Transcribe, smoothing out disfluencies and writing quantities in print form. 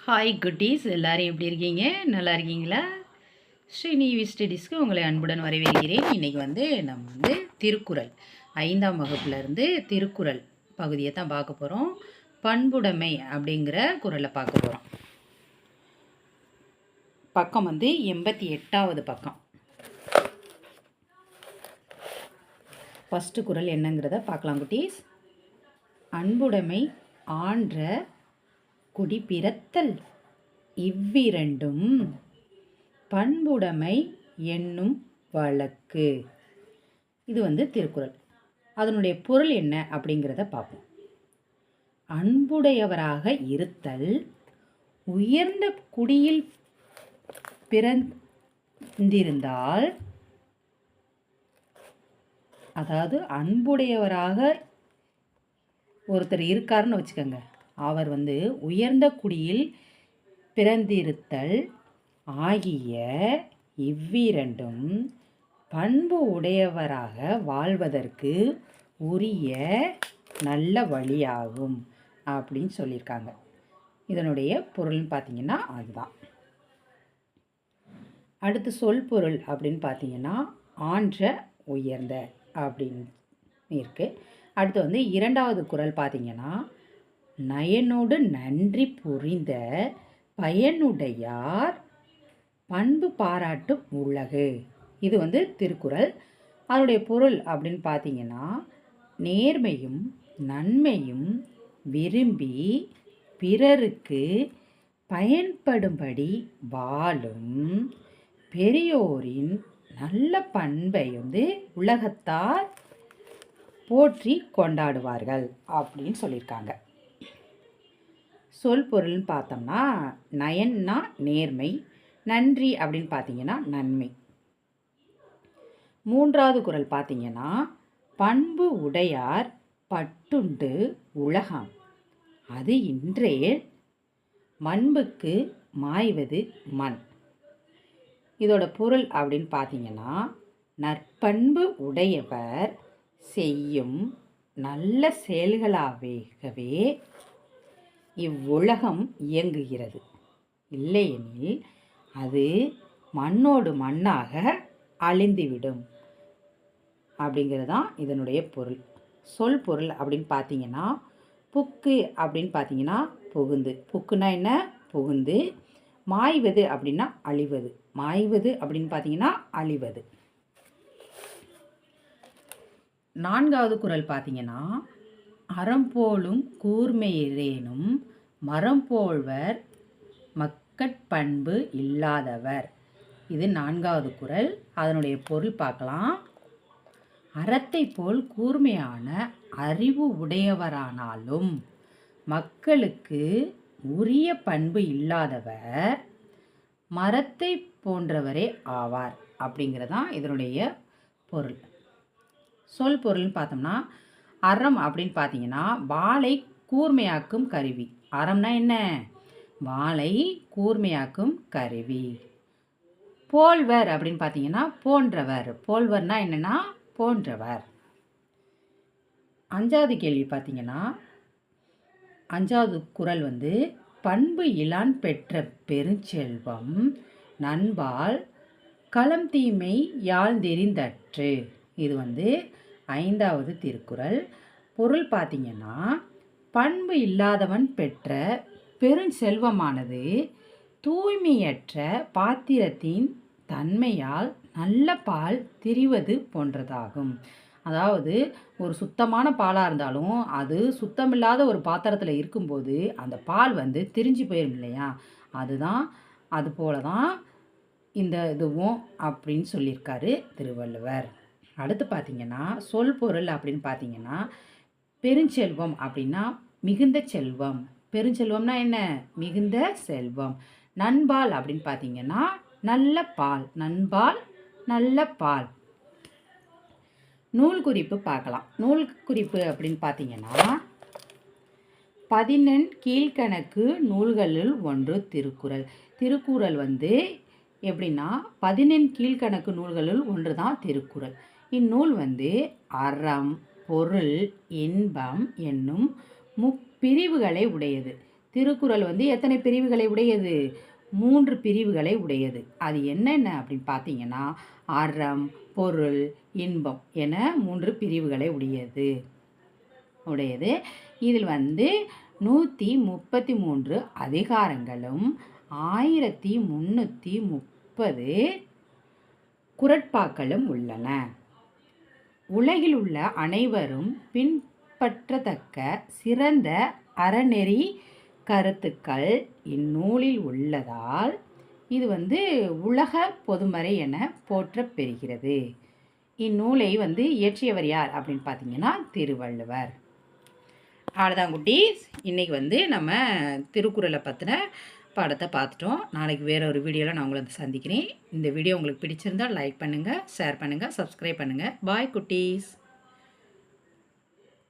Hi குட்டீஸ், எல்லாரும் எப்படி இருக்கீங்க? நல்லா இருக்கீங்களா? ஸ்ரீநிவி ஸ்டடீஸ்க்கு உங்களை அன்புடன் வரவேற்கிறேன். இன்றைக்கி நம்ம திருக்குறள் 5ஆம் வகுப்புலேருந்து திருக்குறள் பகுதியை தான் பார்க்க போகிறோம். பண்புடைமை அப்படிங்கிற குறளை பார்க்க போகிறோம். பக்கம் 88வது பக்கம். ஃபஸ்ட்டு குறள் என்னங்கிறத பார்க்கலாம் குட்டீஸ். அன்புடைமை ஆன்ற குடி பிறத்தல் இவ்விரண்டும் பண்புடைமை என்னும் வழக்கு. இது திருக்குறள். அதனுடைய பொருள் என்ன அப்படிங்கிறத பார்ப்போம். அன்புடையவராக இருத்தல், உயர்ந்த குடியில் பிறந்திருந்தால், அதாவது அன்புடையவராக ஒருத்தர் இருக்காருன்னு வச்சுக்கோங்க, அவர் உயர்ந்த குடியில் பிறந்திருத்தல் ஆகிய இவ்விரண்டும் பண்பு உடையவராக வாழ்வதற்கு உரிய நல்ல வழியாகும் அப்படின்னு சொல்லியிருக்காங்க. இதனுடைய பொருள்னு பார்த்தீங்கன்னா அதுதான். அடுத்து சொல் பொருள் அப்படின்னு பார்த்தீங்கன்னா ஆன்ற உயர்ந்த அப்படின்னு இருக்குது. அடுத்து இரண்டாவது குறள் பார்த்தீங்கன்னா நயனோடு நன்றி புரிந்த பயனுடையார் பண்பு பாராட்டும் உலகு. இது திருக்குறள். அதனுடைய பொருள் அப்படின்னு பார்த்தீங்கன்னா நேர்மையும் நன்மையும் விரும்பி பிறருக்கு பயன்படும்படி வாழும் பெரியோரின் நல்ல பண்பை உலகத்தார் போற்றி கொண்டாடுவார்கள் அப்படின்னு சொல்லியிருக்காங்க. சொல் பொருள்னு பார்த்தோம்னா நயன்னா நேர்மை, நன்றி அப்படின்னு பார்த்தீங்கன்னா நன்மை. மூன்றாவது குறள் பார்த்தீங்கன்னா பண்பு உடையார் பட்டுண்டு உலகம் அது இன்றே மண்புக்கு மாய்வது மண். இதோட பொருள் அப்படின்னு பார்த்தீங்கன்னா நற்பண்பு உடையவர் செய்யும் நல்ல செயல்களாகவே இவ்வுலகம் இயங்குகிறது. இல்லையெனில் அது மண்ணோடு மண்ணாக அழிந்துவிடும் அப்படிங்கிறது தான் இதனுடைய பொருள். சொல் பொருள் அப்படின்னு பார்த்தீங்கன்னா புக்கு அப்படின்னு பார்த்தீங்கன்னா புகுந்து, புக்குன்னா என்ன? புகுந்து. மாய்வது அப்படின்னா அழிவது, மாய்வது அப்படின்னு பார்த்தீங்கன்னா அழிவது. நான்காவது குறள் பார்த்தீங்கன்னா அறம்போலும் கூர்மையிரேனும் மரம்போல்வர் மக்கட்பண்பு இல்லாதவர். இது நான்காவது குறள். அதனுடைய பொருள் பார்க்கலாம். அறத்தை போல் கூர்மையான அறிவு உடையவரானாலும் மக்களுக்கு உரிய பண்பு இல்லாதவர் மரத்தை போன்றவரே ஆவார் அப்படிங்கிறதான் இதனுடைய பொருள். சொல் பொருள்னு பார்த்தோம்னா அறம் அப்படின்னு பார்த்தீங்கன்னா வாளை கூர்மையாக்கும் கருவி. அறம்னா என்ன? வாளை கூர்மையாக்கும் கருவி. போல்வர் அப்படின்னு பார்த்தீங்கன்னா போன்றவர். போல்வர்னா என்னென்னா போன்றவர். அஞ்சாவது கேள்வி பார்த்தீங்கன்னா அஞ்சாவது குறள் பண்பு இலான் பெற்ற பெருஞ்செல்வம் நண்பால் களம் தீமை யாழ்ந்தெறிந்தற்று. இது 5வது திருக்குறள். பொருள் பார்த்தீங்கன்னா பண்பு இல்லாதவன் பெற்ற பெருஞ்செல்வமானது தூய்மையற்ற பாத்திரத்தின் தன்மையால் நல்ல பால் திரிவது போன்றதாகும். அதாவது ஒரு சுத்தமான பாலாக இருந்தாலும் அது சுத்தமில்லாத ஒரு பாத்திரத்தில் இருக்கும்போது அந்த பால் திரிஞ்சு போயிடும் இல்லையா? அது போல தான் இந்த இதுவும் அப்படின்னு சொல்லியிருக்காரு திருவள்ளுவர். அடுத்து பார்த்தீங்கன்னா சொல் பொருள் அப்படின்னு பார்த்தீங்கன்னா பெருஞ்செல்வம் அப்படின்னா மிகுந்த செல்வம். பெருஞ்செல்வம்னா என்ன? மிகுந்த செல்வம். நண்பால் அப்படின்னு பார்த்தீங்கன்னா நல்ல பால். நண்பால் நல்ல பால். நூல் குறிப்பு பார்க்கலாம். நூல் குறிப்பு அப்படின்னு பார்த்தீங்கன்னா 14 கீழ்கணக்கு நூல்களில் ஒன்று திருக்குறள். திருக்குறள் எப்படின்னா 14 கீழ்கணக்கு நூல்களில் ஒன்று தான் திருக்குறள். இந்நூல் அறம், பொருள், இன்பம் என்னும் முப்பிரிவுகளை உடையது. திருக்குறள் வந்து எத்தனை பிரிவுகளை உடையது? 3 பிரிவுகளை உடையது. அது என்னென்ன அப்படின்னு பார்த்தீங்கன்னா, அறம், பொருள், இன்பம் என 3 பிரிவுகளை உடையது. இதில் வந்து 133 அதிகாரங்களும் 1330 குறட்பாக்களும் உள்ளன. உலகில் உள்ள அனைவரும் பின்பற்றத்தக்க சிறந்த அறநெறி கருத்துக்கள் இந்நூலில் உள்ளதால் இது வந்து உலக பொதுமறை என போற்றப் பெறுகிறது. இந்நூலை வந்து இயற்றியவர் யார் அப்படின்னு பார்த்தீங்கன்னா திருவள்ளுவர். அவ்வளோதான் குட்டீஸ், இன்றைக்கி வந்து நம்ம திருக்குறளை பற்றின பாடத்தை பார்த்துட்டோம். நாளைக்கு வேறு ஒரு வீடியோவில் நான் உங்களை வந்து சந்திக்கிறேன். இந்த வீடியோ உங்களுக்கு பிடிச்சிருந்தால் லைக் பண்ணுங்கள், ஷேர் பண்ணுங்கள், சப்ஸ்கிரைப் பண்ணுங்கள். பாய் குட்டீஸ்.